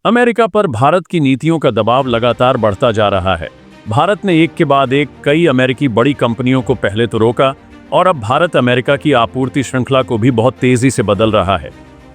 America पर भारत की नीतियों का दबाव लगातार बढ़ता जा रहा है। भारत ने एक के बाद एक कई अमेरिकी बड़ी कंपनियों को पहले तो रोका और अब भारत अमेरिका की आपूर्ति श्रृंखला को भी बहुत तेजी से बदल रहा है,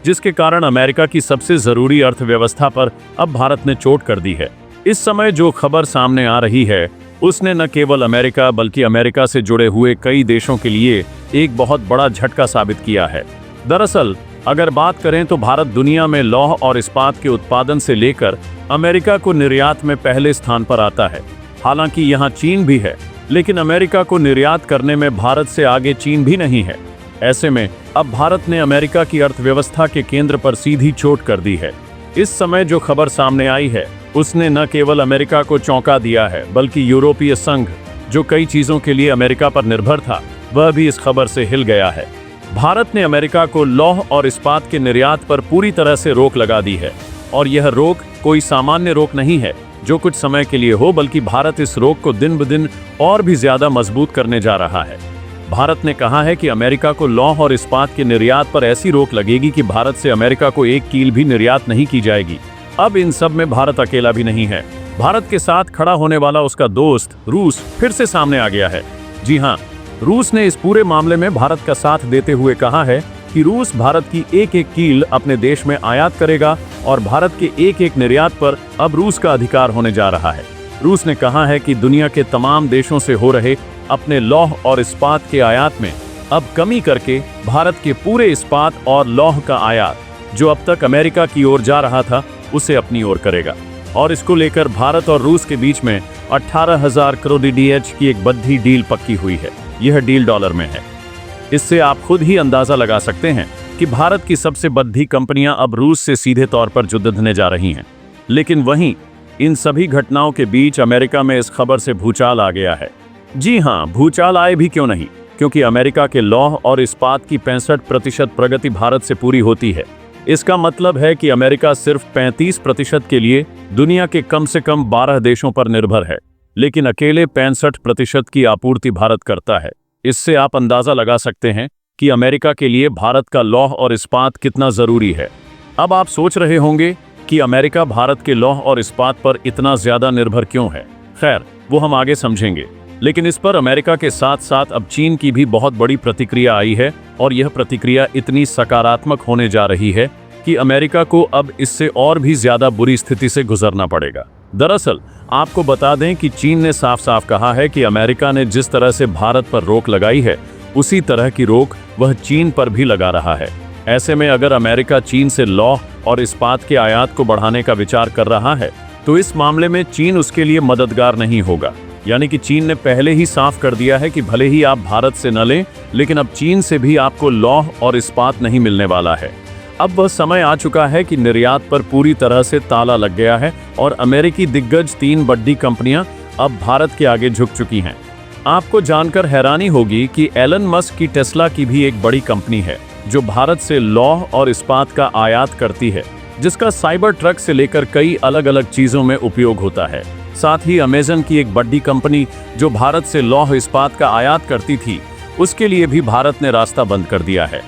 जिसके कारण अमेरिका की सबसे जरूरी अर्थव्यवस्था पर अब भारत ने चोट कर दी है। इस समय जो खबर सामने आ रही है उसने न केवल अमेरिका बल्कि अमेरिका से जुड़े हुए कई देशों के लिए एक बहुत बड़ा झटका साबित किया है। दरअसल अगर बात करें तो भारत दुनिया में लौह और इस्पात के उत्पादन से लेकर अमेरिका को निर्यात में पहले स्थान पर आता है। हालांकि यहाँ चीन भी है, लेकिन अमेरिका को निर्यात करने में भारत से आगे चीन भी नहीं है। ऐसे में अब भारत ने अमेरिका की अर्थव्यवस्था के केंद्र पर सीधी चोट कर दी है। इस समय जो खबर सामने आई है उसने न केवल अमेरिका को चौंका दिया है, बल्कि यूरोपीय संघ जो कई चीजों के लिए अमेरिका पर निर्भर था, वह भी इस खबर से हिल गया है। भारत ने अमेरिका को लौह और इस्पात के निर्यात पर पूरी तरह से रोक लगा दी है और यह रोक कोई सामान्य रोक नहीं है जो कुछ समय के लिए हो, बल्कि भारत इस रोक को दिन ब दिन और भी ज्यादा मजबूत करने जा रहा है। भारत ने कहा है कि अमेरिका को लौह और इस्पात के निर्यात पर ऐसी रोक लगेगी कि भारत से अमेरिका को एक कील भी निर्यात नहीं की जाएगी। अब इन सब में भारत अकेला भी नहीं है। भारत के साथ खड़ा होने वाला उसका दोस्त रूस फिर से सामने आ गया है। जी हाँ, रूस ने इस पूरे मामले में भारत का साथ देते हुए कहा है कि रूस भारत की एक एक कील अपने देश में आयात करेगा और भारत के एक एक निर्यात पर अब रूस का अधिकार होने जा रहा है। रूस ने कहा है कि दुनिया के तमाम देशों से हो रहे अपने लौह और इस्पात के आयात में अब कमी करके भारत के पूरे इस्पात और लौह का आयात जो अब तक अमेरिका की ओर जा रहा था उसे अपनी ओर करेगा। और इसको लेकर भारत और रूस के बीच में 18,000 करोड़ DH की एक बद्धी डील पक्की हुई है। यह डील डॉलर में है। इससे आप खुद ही अंदाजा लगा सकते हैं कि भारत की सबसे बद्धी कंपनियां अब रूस से सीधे तौर पर जुद्धने जा रही हैं। लेकिन वहीं इन सभी घटनाओं के बीच अमेरिका में इस खबर से भूचाल आ गया है। जी हाँ, भूचाल आए भी क्यों नहीं, क्योंकि अमेरिका के लौह और इस्पात की 65% प्रगति भारत से पूरी होती है। इसका मतलब है कि अमेरिका सिर्फ 35% के लिए दुनिया के कम से कम 12 देशों पर निर्भर है, लेकिन अकेले 65% की आपूर्ति भारत करता है। इससे आप अंदाजा लगा सकते हैं कि अमेरिका के लिए भारत का लौह और इस्पात कितना जरूरी है। अब आप सोच रहे होंगे कि अमेरिका भारत के लौह और इस्पात पर इतना ज्यादा निर्भर क्यों है। खैर, वो हम आगे समझेंगे, लेकिन इस पर अमेरिका के साथ साथ अब चीन की भी बहुत बड़ी प्रतिक्रिया आई है और यह प्रतिक्रिया इतनी सकारात्मक होने जा रही है कि अमेरिका को अब इससे और भी ज्यादा बुरी स्थिति से गुजरना पड़ेगा। दरअसल आपको बता दें कि चीन ने साफ साफ कहा है कि अमेरिका ने जिस तरह से भारत पर रोक लगाई है उसी तरह की रोक वह चीन पर भी लगा रहा है। ऐसे में अगर अमेरिका चीन से लौह और इस्पात के आयात को बढ़ाने का विचार कर रहा है तो इस मामले में चीन उसके लिए मददगार नहीं होगा। यानी कि चीन ने पहले ही साफ कर दिया है कि भले ही आप भारत से न लें, लेकिन अब चीन से भी आपको लौह और इस्पात नहीं मिलने वाला है। अब वह समय आ चुका है कि निर्यात पर पूरी तरह से ताला लग गया है और अमेरिकी दिग्गज 3 बड़ी कंपनियां अब भारत के आगे झुक चुकी हैं। आपको जानकर हैरानी होगी कि एलन मस्क की टेस्ला की भी एक बड़ी कंपनी है जो भारत से लौह और इस्पात का आयात करती है, जिसका साइबर ट्रक से लेकर कई अलग अलग चीजों में उपयोग होता है। साथ ही अमेज़न की एक बड़ी कंपनी जो भारत से लौह इस्पात का आयात करती थी, उसके लिए भी भारत ने रास्ता बंद कर दिया है।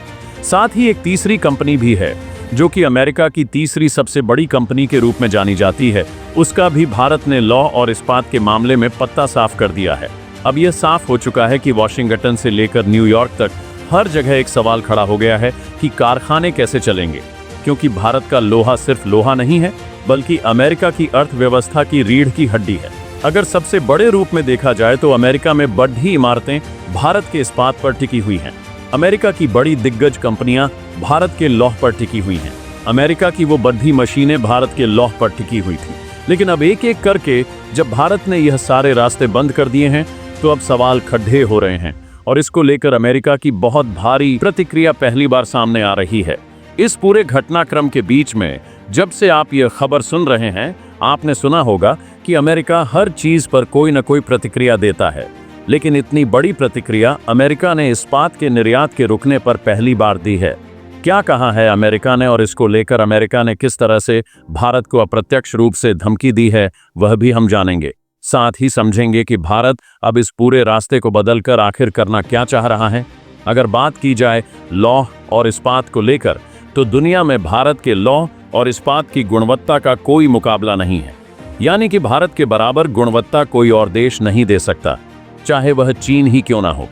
साथ ही एक तीसरी कंपनी भी है जो कि अमेरिका की तीसरी सबसे बड़ी कंपनी के रूप में जानी जाती है, उसका भी भारत ने लौह और इस्पात के मामले में पत्ता साफ कर दिया है। अब यह साफ हो चुका है कि वॉशिंगटन से लेकर न्यूयॉर्क तक हर जगह एक सवाल खड़ा हो गया है कि कारखाने कैसे चलेंगे, क्योंकि भारत का लोहा सिर्फ लोहा नहीं है बल्कि अमेरिका की अर्थव्यवस्था की रीढ़ की हड्डी है। अगर सबसे बड़े रूप में देखा जाए तो अमेरिका में बड़ी इमारतें भारत के इस्पात पर टिकी हुई हैं। अमेरिका की बड़ी दिग्गज कंपनियां भारत के लौह पर टिकी हुई हैं। अमेरिका की वो बड़ी मशीनें भारत के लौह पर टिकी हुई थी। लेकिन अब एक एक करके जब भारत ने यह सारे रास्ते बंद कर दिए हैं तो अब सवाल खड्डे हो रहे हैं और इसको लेकर अमेरिका की बहुत भारी प्रतिक्रिया पहली बार सामने आ रही है। इस पूरे घटनाक्रम के बीच में जब से आप यह खबर सुन रहे हैं, आपने सुना होगा कि अमेरिका हर चीज पर कोई न कोई प्रतिक्रिया देता है, लेकिन इतनी बड़ी प्रतिक्रिया अमेरिका ने इस्पात के निर्यात के रुकने पर पहली बार दी है। क्या कहा है अमेरिका ने और इसको लेकर अमेरिका ने किस तरह से भारत को अप्रत्यक्ष रूप से धमकी दी है, वह भी हम जानेंगे। साथ ही समझेंगे कि भारत अब इस पूरे रास्ते को बदलकर आखिर करना क्या चाह रहा है। अगर बात की जाए लौह और इस्पात को लेकर तो दुनिया में भारत के लौह और इस्पात की गुणवत्ता का कोई मुकाबला नहीं है। यानी कि भारत के बराबर गुणवत्ता कोई और देश नहीं दे सकता, चाहे वह चीन ही क्यों ना हो।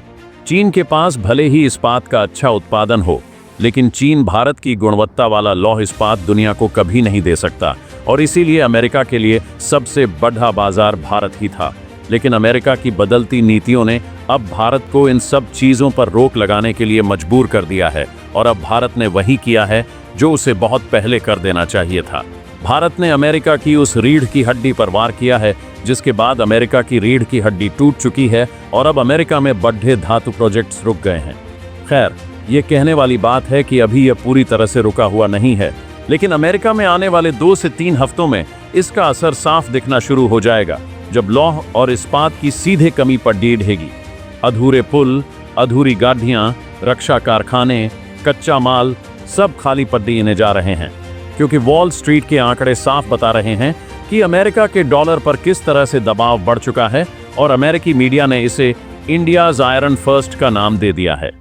चीन के पास भले ही इस्पात का अच्छा उत्पादन हो, लेकिन चीन भारत की गुणवत्ता वाला लौह इस्पात दुनिया को कभी नहीं दे सकता, और इसीलिए अमेरिका के लिए सबसे बड़ा बाजार भारत ही था। लेकिन अमेरिका की बदलती नीतियों ने अब भारत को इन सब चीज़ों पर रोक लगाने के लिए मजबूर कर दिया है, और अब भारत ने वही किया है जो उसे बहुत पहले कर देना चाहिए था। भारत ने अमेरिका की उस रीढ़ की हड्डी पर वार किया है, जिसके बाद अमेरिका की रीढ़ की हड्डी टूट चुकी है और अब अमेरिका में बढ़े धातु प्रोजेक्ट्स रुक गए हैं। खैर, ये कहने वाली बात है कि अभी यह पूरी तरह से रुका हुआ नहीं है, लेकिन अमेरिका में आने वाले 2 से 3 हफ्तों में इसका असर साफ दिखना शुरू हो जाएगा, जब लौह और इस्पात की सीधे कमी पट्टी ढहेगी। अधूरे पुल, अधूरी गाड़ियां, रक्षा कारखाने, कच्चा माल सब खाली पड़ने जा रहे हैं, क्योंकि वॉल स्ट्रीट के आंकड़े साफ बता रहे हैं कि अमेरिका के डॉलर पर किस तरह से दबाव बढ़ चुका है, और अमेरिकी मीडिया ने इसे इंडियाज आयरन फर्स्ट का नाम दे दिया है।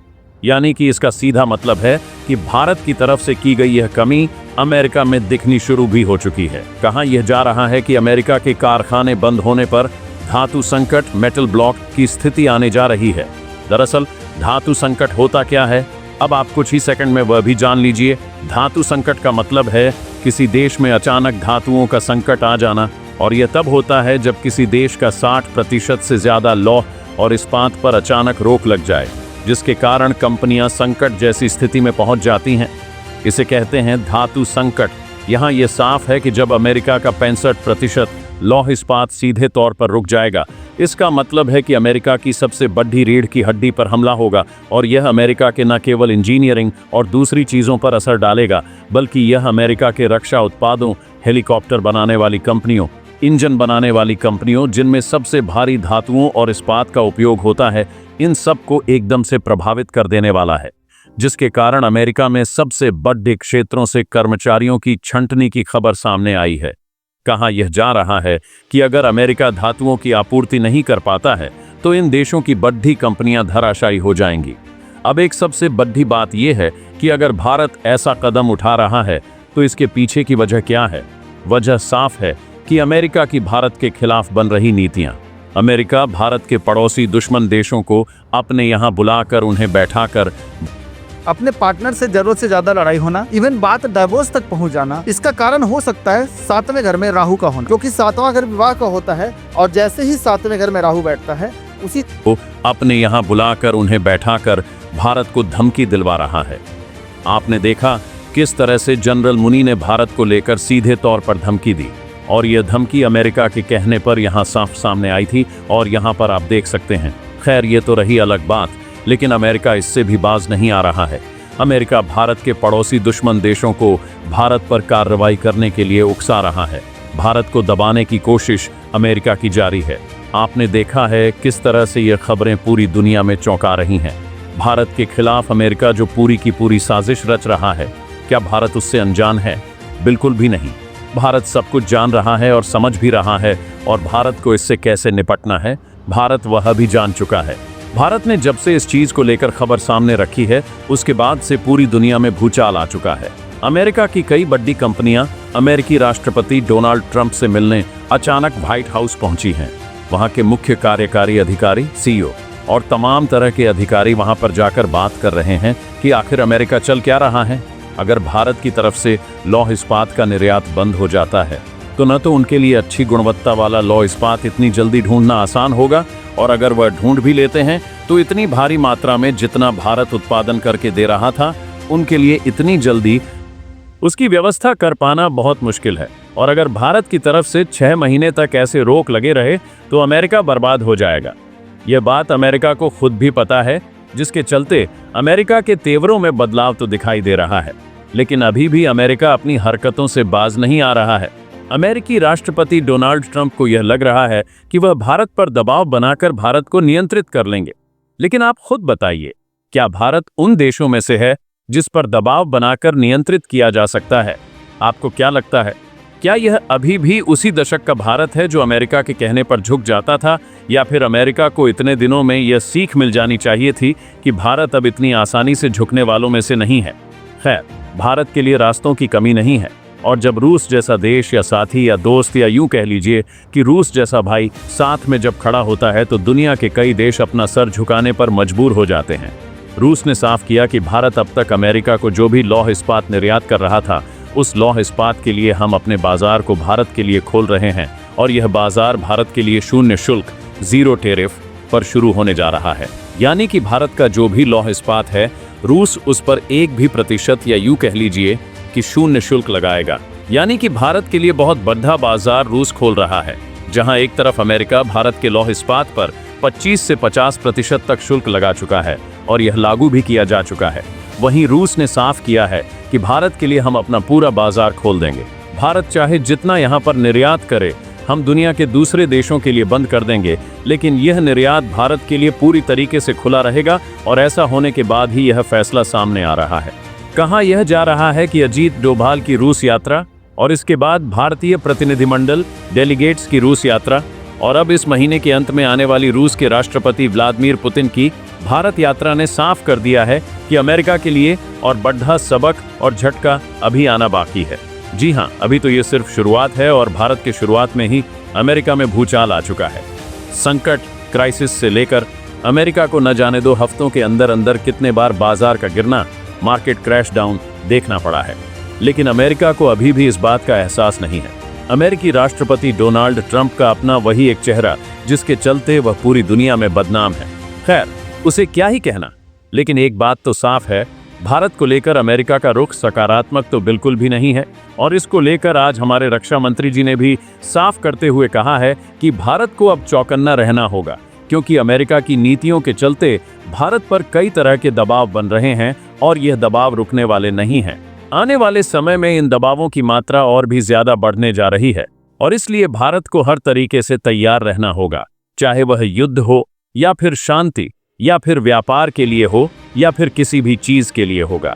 यानी कि इसका सीधा मतलब है कि भारत की तरफ से की गई यह कमी अमेरिका में दिखनी शुरू भी हो चुकी है। कहाँ यह जा रहा है कि अमेरिका के कारखाने बंद होने पर धातु संकट, मेटल ब्लॉक की स्थिति आने जा रही है। दरअसल धातु संकट होता क्या है, अब आप कुछ ही सेकंड में वह भी जान लीजिए। धातु संकट का मतलब है किसी देश में अचानक धातुओं का संकट आ जाना, और यह तब होता है जब किसी देश का 60% से ज्यादा लौह और इस्पात पर अचानक रोक लग जाए, जिसके कारण कंपनियां संकट जैसी स्थिति में पहुंच जाती हैं। इसे कहते हैं धातु संकट। यहाँ यह साफ है कि जब अमेरिका का 65% लौह इस्पात सीधे तौर पर रुक जाएगा, इसका मतलब है कि अमेरिका की सबसे बड़ी रीढ़ की हड्डी पर हमला होगा, और यह अमेरिका के न केवल इंजीनियरिंग और दूसरी चीज़ों पर असर डालेगा, बल्कि यह अमेरिका के रक्षा उत्पादों, हेलीकॉप्टर बनाने वाली कंपनियों, इंजन बनाने वाली कंपनियों, जिनमें सबसे भारी धातुओं और इस्पात का उपयोग होता है, इन सब को एकदम से प्रभावित कर देने वाला है, जिसके कारण अमेरिका में सबसे बड़े क्षेत्रों से कर्मचारियों की छंटनी की खबर सामने आई है। कहाँ यह जा रहा है कि अगर अमेरिका धातुओं की आपूर्ति नहीं कर पाता है तो इन देशों की बड़ी कंपनियां धराशायी हो जाएंगी। अब एक सबसे बड़ी बात यह है कि अगर भारत ऐसा कदम उठा रहा है तो इसके पीछे की वजह क्या है। वजह साफ है कि अमेरिका की भारत के खिलाफ बन रही नीतियां। अमेरिका भारत के पड़ोसी दुश्मन देशों को अपने यहाँ बुलाकर उन्हें बैठाकर अपने पार्टनर से जरूरत से ज्यादा लड़ाई होना, इवन बात डाइवोर्स तक पहुंच जाना। इसका कारण हो सकता है 7वें घर में राहु का होना, क्योंकि 7वां घर विवाह का होता है, और जैसे ही 7वें घर में राहु बैठता है उसी को अपने यहाँ बुलाकर उन्हें बैठाकर भारत को धमकी दिलवा रहा है। आपने देखा किस तरह से जनरल मुनी ने भारत को लेकर सीधे तौर पर धमकी दी, और यह धमकी अमेरिका के कहने पर यहाँ साफ सामने आई थी, और यहाँ पर आप देख सकते हैं। खैर, ये तो रही अलग बात, लेकिन अमेरिका इससे भी बाज नहीं आ रहा है। अमेरिका भारत के पड़ोसी दुश्मन देशों को भारत पर कार्रवाई करने के लिए उकसा रहा है। भारत को दबाने की कोशिश अमेरिका की जारी है। आपने देखा है किस तरह से ये खबरें पूरी दुनिया में चौंका रही हैं। भारत के खिलाफ अमेरिका जो पूरी की पूरी साजिश रच रहा है, क्या भारत उससे अनजान है? बिल्कुल भी नहीं। भारत सब कुछ जान रहा है और समझ भी रहा है, और भारत को इससे कैसे निपटना है भारत वह भी जान चुका है। भारत ने जब से इस चीज को लेकर खबर सामने रखी है, उसके बाद से पूरी दुनिया में भूचाल आ चुका है। अमेरिका की कई बड़ी कंपनियां अमेरिकी राष्ट्रपति डोनाल्ड ट्रंप से मिलने अचानक व्हाइट हाउस पहुंची हैं। वहां के मुख्य कार्यकारी अधिकारी, सीईओ और तमाम तरह के अधिकारी वहां पर जाकर बात कर रहे हैं कि आखिर अमेरिका चल क्या रहा है। अगर भारत की तरफ से लौह इस्पात का निर्यात बंद हो जाता है तो न तो उनके लिए अच्छी गुणवत्ता वाला लौह इस्पात इतनी जल्दी ढूंढना आसान होगा, और अगर वह ढूंढ भी लेते हैं तो इतनी भारी मात्रा में जितना भारत उत्पादन करके दे रहा था, उनके लिए इतनी जल्दी उसकी व्यवस्था कर पाना बहुत मुश्किल है। और अगर भारत की तरफ से 6 महीने तक ऐसे रोक लगे रहे तो अमेरिका बर्बाद हो जाएगा। यह बात अमेरिका को खुद भी पता है, जिसके चलते अमेरिका के तेवरों में बदलाव तो दिखाई दे रहा है, लेकिन अभी भी अमेरिका अपनी हरकतों से बाज नहीं आ रहा है। अमेरिकी राष्ट्रपति डोनाल्ड ट्रंप को यह लग रहा है कि वह भारत पर दबाव बनाकर भारत को नियंत्रित कर लेंगे, लेकिन आप खुद बताइए, क्या भारत उन देशों में से है जिस पर दबाव बनाकर नियंत्रित किया जा सकता है? आपको क्या लगता है, क्या यह अभी भी उसी दशक का भारत है जो अमेरिका के कहने पर झुक जाता था, या फिर अमेरिका को इतने दिनों में यह सीख मिल जानी चाहिए थी कि भारत अब इतनी आसानी से झुकने वालों में से नहीं है? खैर, भारत के लिए रास्तों की कमी नहीं है, और जब रूस जैसा देश या साथी या दोस्त या यूं कह लीजिए कि रूस जैसा भाई साथ में जब खड़ा होता है तो दुनिया के कई देश अपना सर झुकाने पर मजबूर हो जाते हैं। रूस ने साफ किया कि भारत अब तक अमेरिका को जो भी लौह इस्पात निर्यात कर रहा था, उस लौह इस्पात के लिए हम अपने बाजार को भारत के लिए खोल रहे हैं और यह बाजार भारत के लिए शून्य शुल्क, जीरो टेरिफ पर शुरू होने जा रहा है। यानी कि भारत का जो भी लौह इस्पात है, रूस उस पर 1% या यूं कह लीजिए कि शून्य शुल्क लगाएगा। यानी कि भारत के लिए बहुत बड़ा बाजार रूस खोल रहा है, जहां एक तरफ अमेरिका भारत के लौह इस्पात पर 25 से 50% तक शुल्क लगा चुका है और यह लागू भी किया जा चुका है, वहीं रूस ने साफ किया है कि भारत के लिए हम अपना पूरा बाजार खोल देंगे। भारत चाहे जितना यहां पर निर्यात करे, हम दुनिया के दूसरे देशों के लिए बंद कर देंगे, लेकिन यह निर्यात भारत के लिए पूरी तरीके से खुला रहेगा और ऐसा होने के बाद ही यह फैसला सामने आ रहा है। कहाँ यह जा रहा है कि अजीत डोभाल की रूस यात्रा और इसके बाद भारतीय प्रतिनिधिमंडल डेलीगेट्स की रूस यात्रा और अब इस महीने के अंत में आने वाली रूस के राष्ट्रपति व्लादिमीर पुतिन की भारत यात्रा ने साफ कर दिया है कि अमेरिका के लिए और बड़ा सबक और झटका अभी आना बाकी है। जी हाँ, अभी तो ये सिर्फ शुरुआत है और भारत के शुरुआत में ही अमेरिका में भूचाल आ चुका है। संकट, क्राइसिस से लेकर अमेरिका को न जाने दो हफ्तों के अंदर अंदर कितने बार बाजार का गिरना, मार्केट क्रैश डाउन देखना पड़ा है, लेकिन अमेरिका को अभी भी इस बात का एहसास नहीं है। अमेरिकी राष्ट्रपति डोनाल्ड ट्रंप का अपना वही एक चेहरा जिसके चलते वह पूरी दुनिया में बदनाम है। खैर, उसे क्या ही कहना, लेकिन एक बात तो साफ है, भारत को लेकर अमेरिका का रुख सकारात्मक तो बिल्कुल भी नहीं है और इसको लेकर आज हमारे रक्षा मंत्री जी ने भी साफ करते हुए कहा है कि भारत को अब चौकन्ना रहना होगा, क्योंकि अमेरिका की नीतियों के चलते भारत पर कई तरह के दबाव बन रहे हैं और यह दबाव रुकने वाले नहीं हैं। आने वाले समय में इन दबावों की मात्रा और भी ज्यादा बढ़ने जा रही है और इसलिए भारत को हर तरीके से तैयार रहना होगा, चाहे वह युद्ध हो या फिर शांति या फिर व्यापार के लिए हो या फिर किसी भी चीज के लिए होगा।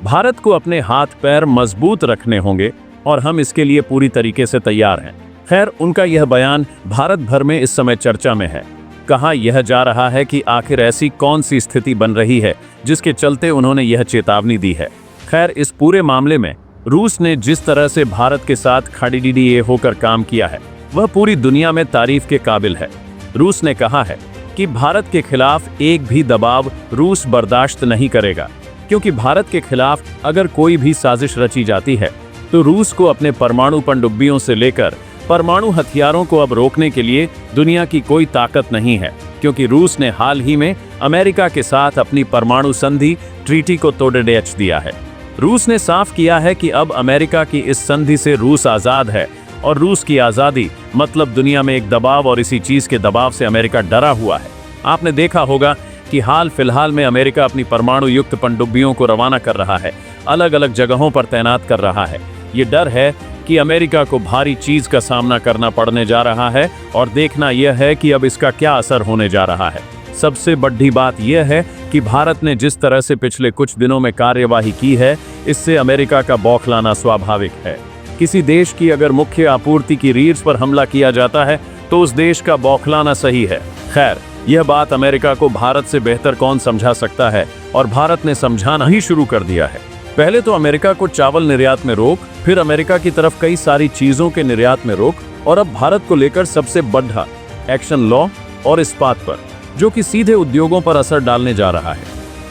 भारत को अपने हाथ पैर मजबूत रखने होंगे और हम इसके लिए पूरी तरीके से तैयार हैं। खैर, उनका यह बयान भारत भर में इस समय चर्चा में है। कहा यह जा रहा है कि आखिर ऐसी कौन सी स्थिति बन रही है जिसके चलते उन्होंने यह चेतावनी दी है। खैर, इस पूरे मामले में रूस ने जिस तरह से भारत के साथ खड़ीडीडीए होकर काम किया है, वह पूरी दुनिया में तारीफ के काबिल है। रूस ने कहा है कि भारत के खिलाफ एक भी दबाव रूस बर्दाश्त नहीं करेगा, क्योंकि भारत के खिलाफ अगर कोई भी साजिश रची जाती है तो रूस को अपने परमाणु पनडुब्बियों से लेकर परमाणु हथियारों को अब रोकने के लिए दुनिया की कोई ताकत नहीं है, क्योंकि रूस ने हाल ही में अमेरिका के साथ अपनी परमाणु संधि ट्रीटी को तोड़ दिया है। रूस ने साफ किया है कि अब अमेरिका की इस संधि से रूस आज़ाद है और रूस की आज़ादी मतलब दुनिया में एक दबाव और इसी चीज़ के दबाव से अमेरिका डरा हुआ है। आपने देखा होगा कि हाल फिलहाल में अमेरिका अपनी परमाणु युक्त पनडुब्बियों को रवाना कर रहा है, अलग अलग जगहों पर तैनात कर रहा है। ये डर है कि अमेरिका को भारी चीज़ का सामना करना पड़ने जा रहा है और देखना यह है कि अब इसका क्या असर होने जा रहा है। सबसे बड़ी बात यह है कि भारत ने जिस तरह से पिछले कुछ दिनों में कार्यवाही की है, इससे अमेरिका का बौखलाना स्वाभाविक है। किसी देश की अगर मुख्य आपूर्ति की रीढ़ पर हमला किया जाता है तो उस देश का बौखलाना सही है। खैर, यह बात अमेरिका को भारत से बेहतर कौन समझा सकता है और भारत ने समझाना ही शुरू कर दिया है। पहले तो अमेरिका को चावल निर्यात में रोक, फिर अमेरिका की तरफ कई सारी चीजों के निर्यात में रोक और अब भारत को लेकर सबसे बड़ा एक्शन लॉ और इस्पात पर, जो कि सीधे उद्योगों पर असर डालने जा रहा है।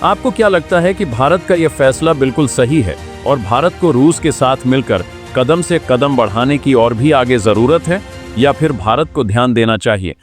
आपको क्या लगता है कि भारत का यह फैसला बिल्कुल सही है और भारत को रूस के साथ मिलकर कदम से कदम बढ़ाने की और भी आगे जरूरत है, या फिर भारत को ध्यान देना चाहिए